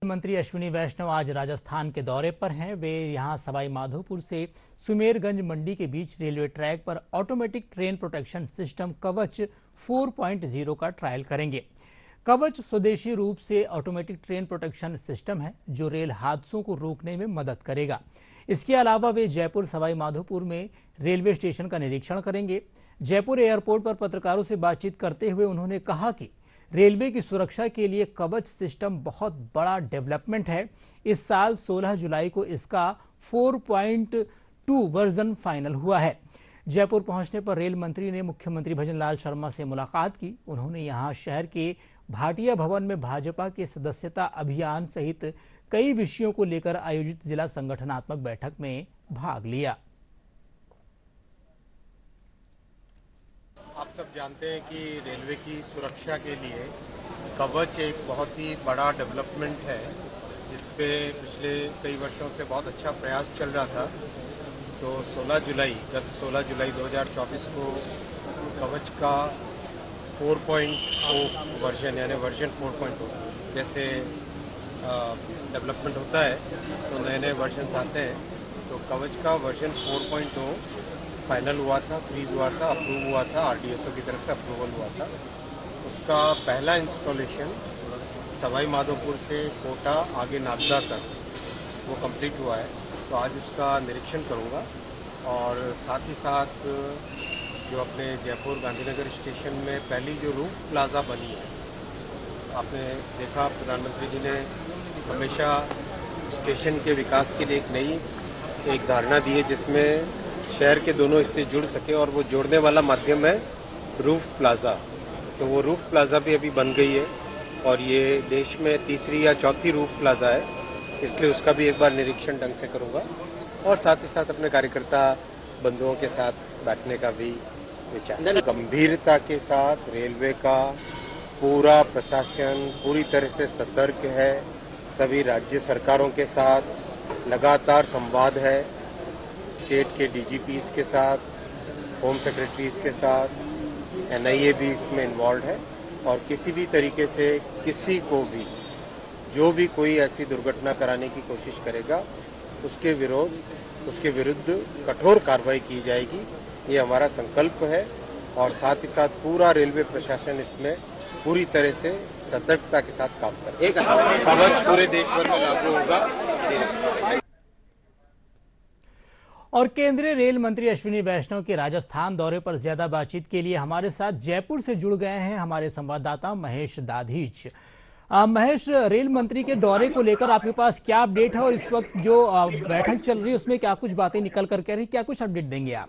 मंत्री अश्विनी वैष्णव आज राजस्थान के दौरे पर हैं। वे यहां सवाई माधोपुर से सुमेरगंज मंडी के बीच रेलवे ट्रैक पर ऑटोमेटिक ट्रेन प्रोटेक्शन सिस्टम कवच 4.0 का ट्रायल करेंगे। कवच स्वदेशी रूप से ऑटोमेटिक ट्रेन प्रोटेक्शन सिस्टम है जो रेल हादसों को रोकने में मदद करेगा। इसके अलावा वे जयपुर सवाई माधोपुर में रेलवे स्टेशन का निरीक्षण करेंगे। जयपुर एयरपोर्ट पर पत्रकारों से बातचीत करते हुए उन्होंने कहा कि रेलवे की सुरक्षा के लिए कवच सिस्टम बहुत बड़ा डेवलपमेंट है। इस साल 16 जुलाई को इसका 4.2 वर्जन फाइनल हुआ है। जयपुर पहुंचने पर रेल मंत्री ने मुख्यमंत्री भजनलाल शर्मा से मुलाकात की। उन्होंने यहां शहर के भाटिया भवन में भाजपा के सदस्यता अभियान सहित कई विषयों को लेकर आयोजित जिला संगठनात्मक बैठक में भाग लिया। आप सब जानते हैं कि रेलवे की सुरक्षा के लिए कवच एक बहुत ही बड़ा डेवलपमेंट है, जिस पे पिछले कई वर्षों से बहुत अच्छा प्रयास चल रहा था। तो गत 16 जुलाई 2024 को कवच का 4.0 वर्जन यानी वर्जन 4.0 जैसे डेवलपमेंट होता है तो नए नए वर्जन आते हैं। तो कवच का वर्जन 4.0 फाइनल हुआ था, फ्रीज हुआ था, अप्रूव हुआ था, आरडीएसओ की तरफ से अप्रूवल हुआ था। उसका पहला इंस्टॉलेशन सवाई माधोपुर से कोटा आगे नागदा तक वो कंप्लीट हुआ है। तो आज उसका निरीक्षण करूंगा और साथ ही साथ जो अपने जयपुर गांधीनगर स्टेशन में पहली जो रूफ प्लाजा बनी है, आपने देखा प्रधानमंत्री जी ने हमेशा स्टेशन के विकास के लिए एक नई धारणा दी है जिसमें शहर के दोनों हिस्से जुड़ सके, और वो जोड़ने वाला माध्यम है रूफ प्लाजा। तो वो रूफ प्लाजा भी अभी बन गई है और ये देश में तीसरी या चौथी रूफ प्लाजा है, इसलिए उसका भी एक बार निरीक्षण ढंग से करूंगा और साथ ही साथ अपने कार्यकर्ता बंधुओं के साथ बैठने का भी विचार। गंभीरता के साथ रेलवे का पूरा प्रशासन पूरी तरह से सतर्क है। सभी राज्य सरकारों के साथ लगातार संवाद है, स्टेट के डीजीपीज के साथ, होम सेक्रेटरीज के साथ, एनआईए भी इसमें इन्वॉल्व है। और किसी भी तरीके से किसी को भी जो भी कोई ऐसी दुर्घटना कराने की कोशिश करेगा उसके विरुद्ध कठोर कार्रवाई की जाएगी। ये हमारा संकल्प है और साथ ही साथ पूरा रेलवे प्रशासन इसमें पूरी तरह से सतर्कता के साथ काम करेगा। कवच पूरे देश भर में लागू होगा। और केंद्रीय रेल मंत्री अश्विनी वैष्णव के राजस्थान दौरे पर ज्यादा बातचीत के लिए हमारे साथ जयपुर से जुड़ गए हैं हमारे संवाददाता महेश दाधीच। महेश, रेल मंत्री के दौरे को लेकर आपके पास क्या अपडेट है और इस वक्त जो बैठक चल रही है उसमें क्या कुछ बातें निकल कर कह रही, क्या कुछ अपडेट देंगे आप?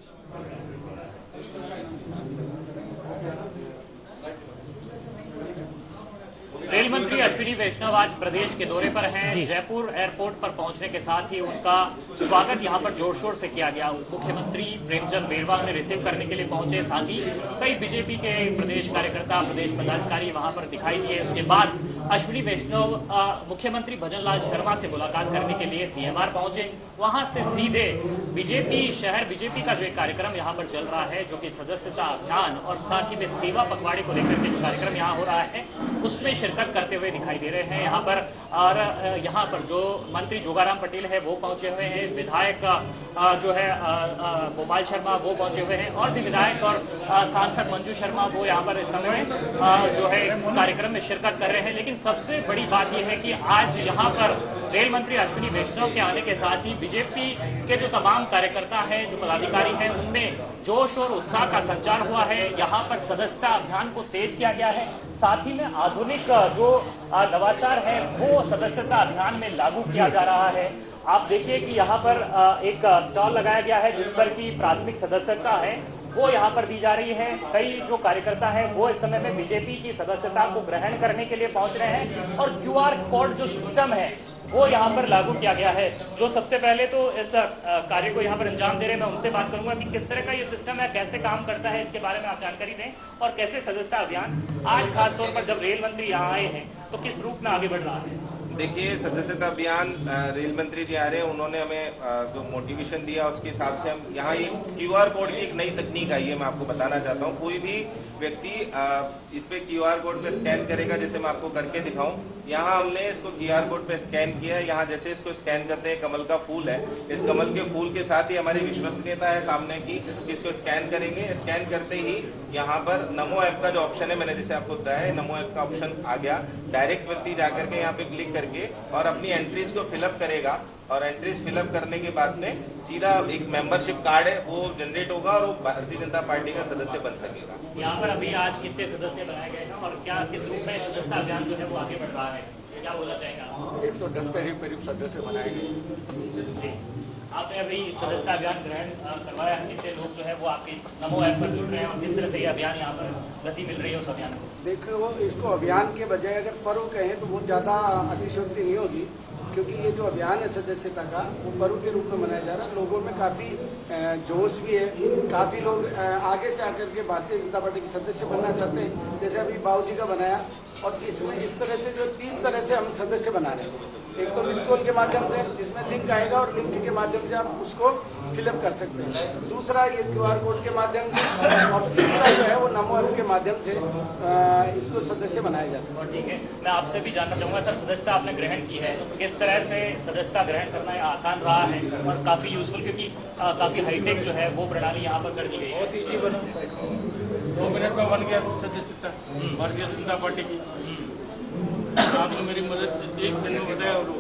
रेल मंत्री अश्विनी वैष्णव आज प्रदेश के दौरे पर हैं। जयपुर एयरपोर्ट पर पहुंचने के साथ ही उनका स्वागत यहां पर जोर शोर से किया गया। मुख्यमंत्री प्रेमचंद बेरवा उन्हें रिसीव करने के लिए पहुंचे, साथ ही कई बीजेपी के प्रदेश कार्यकर्ता, प्रदेश पदाधिकारी वहां पर दिखाई दिए। उसके बाद अश्विनी वैष्णव मुख्यमंत्री भजनलाल शर्मा से मुलाकात करने के लिए सीएमआर पहुंचे। वहां से सीधे बीजेपी का जो एक कार्यक्रम यहाँ पर चल रहा है, जो कि सदस्यता अभियान और साथ ही में सेवा पखवाड़े को लेकर के जो कार्यक्रम यहाँ हो रहा है उसमें शिरकत करते हुए दिखाई दे रहे हैं यहाँ पर। और यहाँ पर जो मंत्री जोगाराम पटेल है वो पहुंचे हुए हैं, विधायक जो है गोपाल शर्मा वो पहुंचे हुए हैं, और भी विधायक और सांसद मंजू शर्मा वो यहाँ पर इस समय जो है कार्यक्रम में शिरकत कर रहे हैं। लेकिन सबसे बड़ी बात यह है कि आज यहाँ पर रेल मंत्री अश्विनी वैष्णव के आने के साथ ही बीजेपी के जो तमाम कार्यकर्ता हैं, जो पदाधिकारी हैं, उनमें जोश और उत्साह का संचार हुआ है। यहाँ पर सदस्यता अभियान को तेज किया गया है, साथ ही में आधुनिक जो नवाचार है वो सदस्यता अभियान में लागू किया जा रहा है। आप देखिए कि यहाँ पर एक स्टॉल लगाया गया है जिस पर की प्राथमिक सदस्यता है वो यहाँ पर दी जा रही है। कई जो कार्यकर्ता है वो इस समय में बीजेपी की सदस्यता को ग्रहण करने के लिए पहुंच रहे हैं, और क्यूआर कोड जो सिस्टम है वो यहाँ पर लागू किया गया है। जो सबसे पहले तो इस कार्य को यहाँ पर अंजाम दे रहे हैं, मैं उनसे बात करूंगा कि किस तरह का ये सिस्टम है, कैसे काम करता है, इसके बारे में आप जानकारी दें, और कैसे सदस्यता अभियान आज खासतौर पर जब रेल मंत्री यहाँ आए हैं तो किस रूप में आगे बढ़ रहा है। देखिए, सदस्यता अभियान रेल मंत्री जी आ रहे हैं, उन्होंने हमें जो मोटिवेशन दिया उसके हिसाब से हम यहाँ एक क्यूआर कोड की एक नई तकनीक आई है, मैं आपको बताना चाहता हूँ। कोई भी व्यक्ति इस पे क्यूआर कोड पे स्कैन करेगा, जैसे मैं आपको करके दिखाऊं, यहाँ हमने इसको QR कोड पे स्कैन किया है। यहाँ जैसे इसको स्कैन करते हैं, कमल का फूल है, इस कमल के फूल के साथ ही हमारी विश्वसनीयता है सामने की, इसको स्कैन करेंगे। स्कैन करते ही यहाँ पर नमो ऐप का जो ऑप्शन है, मैंने जैसे आपको बताया, नमो ऐप का ऑप्शन आ गया। डायरेक्ट व्यक्ति जाकर के यहाँ पे क्लिक करके और अपनी एंट्रीज को फिलअप करेगा, और एंट्रीज फिलअप करने के बाद में सीधा एक मेंबरशिप कार्ड है वो जनरेट होगा और वो भारतीय जनता पार्टी का सदस्य बन सकेगा। यहाँ पर अभी आज कितने सदस्य बनाए गए हैं और क्या किस रूप में सदस्यता अभियान जो है वो आगे बढ़ रहा है, क्या बोलना चाहेंगे? 110 करीब सदस्य बनाए गए। आपने अभी सदस्यता अभियान ग्रहण करवाया, कितने लोग जो है वो आपके नमो ऐप पर जुड़ रहे हैं और किस तरह से ये अभियान यहाँ पर गति मिल रही है उस अभियान को? देखो, इसको अभियान के बजाय अगर पर्व कहें तो बहुत ज़्यादा अतिशयोक्ति नहीं होगी, क्योंकि ये जो अभियान है सदस्यता का, वो पर्व के रूप में मनाया जा रहा है। लोगों में काफ़ी जोश भी है, काफ़ी लोग आगे से आकर के भारतीय जनता पार्टी के सदस्य बनना चाहते हैं। जैसे अभी बाबूजी का बनाया, और इसमें इस तरह से जो 3 तरह से हम सदस्य बना रहे हैं। एक तो मिस कॉल के माध्यम से, जिसमें लिंक आएगा और लिंक के माध्यम से आप उसको फिलअप कर सकते हैं। दूसरा ये QR कोड के माध्यम से, और तीसरा जो है वो नमो ऐप के माध्यम से इसको सदस्य बनाया जा सकता है। ठीक है, मैं आपसे भी जानना चाहूंगा सर, सदस्यता आपने ग्रहण की है, किस तरह से सदस्यता ग्रहण करना आसान रहा है और काफी यूजफुल, क्योंकि काफी हाईटेक जो है वो प्रणाली यहाँ पर कर दी गई है। बहुत ईजी बना, 2 मिनट में बन गया सदस्यता भारतीय जनता पार्टी की। आपने मेरी मदद 1 मिनट में बताया। और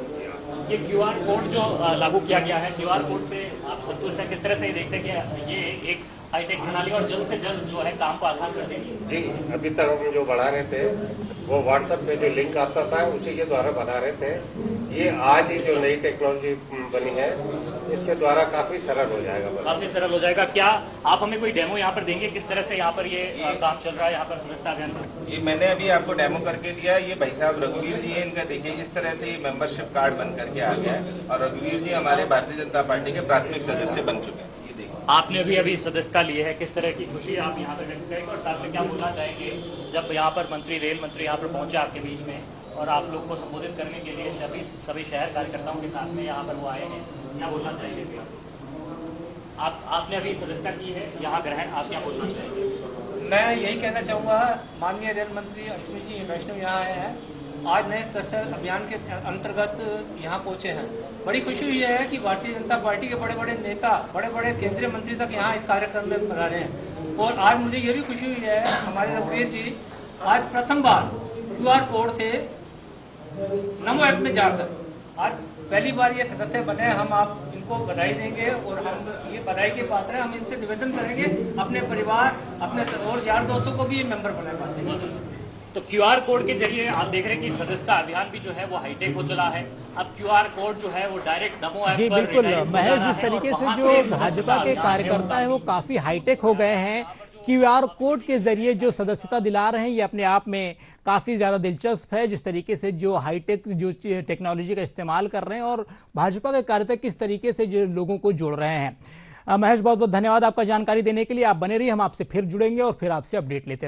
ये QR कोड जो लागू किया गया है, QR कोड से आप संतुष्ट हैं? किस तरह से ये देखते हैं कि ये एक हाईटेक प्रणाली और जल्द से जल्द जो है काम को आसान कर देगी? जी, अभी तक हम जो बढ़ा रहे थे वो व्हाट्सएप पे जो लिंक आता था उसी के द्वारा बना रहे थे। ये आज ही जो नई टेक्नोलॉजी बनी है इसके द्वारा काफी सरल हो जाएगा। काफी सरल हो जाएगा। क्या आप हमें कोई डेमो यहाँ पर देंगे, किस तरह से यहाँ पर ये काम चल रहा है यहाँ पर सदस्यता अभियान? ये मैंने अभी आपको डेमो करके दिया। ये भाई साहब रघुवीर जी है, इनका देखिए इस तरह से ये मेंबरशिप कार्ड बन करके आ गया है, और रघुवीर जी हमारे भारतीय जनता पार्टी के प्राथमिक सदस्य बन चुके हैं। ये देखिए, आपने अभी सदस्यता ली है, किस तरह की खुशी आप यहाँ पर व्यक्त करेंगे और साथ में क्या बोलना चाहेंगे जब यहाँ पर रेल मंत्री यहाँ पर पहुंचे आपके बीच में और आप लोग को संबोधित करने के लिए सभी शहर कार्यकर्ताओं के साथ में यहाँ पर वो आए हैं, क्या बोलना चाहेंगे? आपने अभी सदस्यता की है यहाँ ग्रहण, आप क्या बोलना चाहेंगे? मैं यही कहना चाहूँगा, माननीय रेल मंत्री अश्विनी जी वैष्णव यहाँ आए हैं, आज नए सदस्य अभियान के अंतर्गत यहाँ पहुँचे हैं। बड़ी खुशी हुई है कि भारतीय जनता पार्टी के बड़े बड़े नेता, बड़े बड़े केंद्रीय मंत्री तक यहाँ इस कार्यक्रम में बना रहे हैं। और आज मुझे ये भी खुशी हुई है, हमारे रघुवीर जी आज प्रथम बार QR कोड से नमो ऐप में जाकर आज पहली बार ये सदस्य बने। हम आप इनको बधाई देंगे और हम ये बधाई के पात्र हैं। हम इनसे निवेदन करेंगे अपने परिवार, अपने और यार दोस्तों को भी ये मेंबर बना पाते हैं। तो QR कोड के जरिए आप देख रहे हैं कि सदस्यता अभियान भी जो है वो हाईटेक हो चला है। अब QR कोड जो है वो डायरेक्ट नमो ऐप जी पर बिल्कुल रिडायरेक्ट हो महेश, जा रहा जिस है और तरीके से वहां जो भाजपा सदस्यता के अभियान कार्यकर्ता हैं वो काफी हाईटेक हो गए हैं। QR कोड के जरिए जो सदस्यता दिला रहे हैं ये अपने आप में काफी ज्यादा दिलचस्प है। जिस तरीके से जो हाईटेक जो टेक्नोलॉजी का इस्तेमाल कर रहे हैं और भाजपा के कार्यकर्ता किस तरीके से जो लोगों को जोड़ रहे हैं। महेश, बहुत बहुत धन्यवाद आपका जानकारी देने के लिए। आप बने रहिए, हम आपसे फिर जुड़ेंगे और फिर आपसे अपडेट लेते रहेंगे।